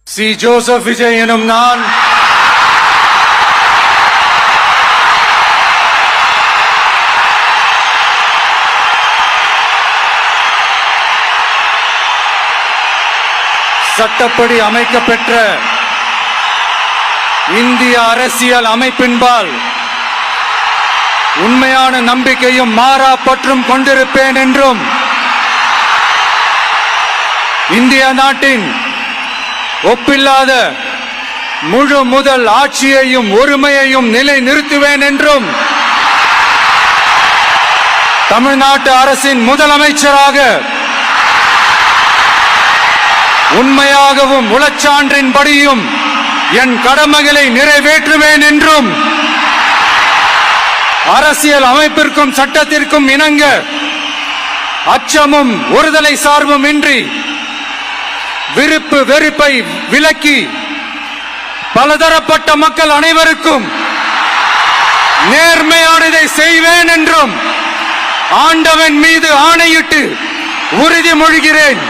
C Joseph Vijay எனும் நான் சட்டப்படி அமைக்கப்பெற்ற இந்திய அரசியல் அமைப்பின்பால் உண்மையான நம்பிக்கையும் மாறா பற்றும் கொண்டிருப்பேன் என்றும் இந்திய நாட்டின் ஒப்பில்லாத முழு முதல் ஆட்சியையும் ஒருமையையும் நிலை நிறுத்துவேன் என்றும் தமிழ்நாட்டு அரசின் முதலமைச்சராக உண்மையாகவும் உளச்சான்றின்படியும் என் கடமைகளை நிறைவேற்றுவேன் என்றும் அரசியல் அமைப்பிற்கும் சட்டத்திற்கும் இணங்க அச்சமும் ஒருதலை சார்பும் இன்றி விருப்பு வெறுப்பை விலக்கி பலதரப்பட்ட மக்கள் அனைவருக்கும் நேர்மையானதை செய்வேன் என்றும் ஆண்டவன் மீது ஆணையிட்டு உறுதிமொழிகிறேன்.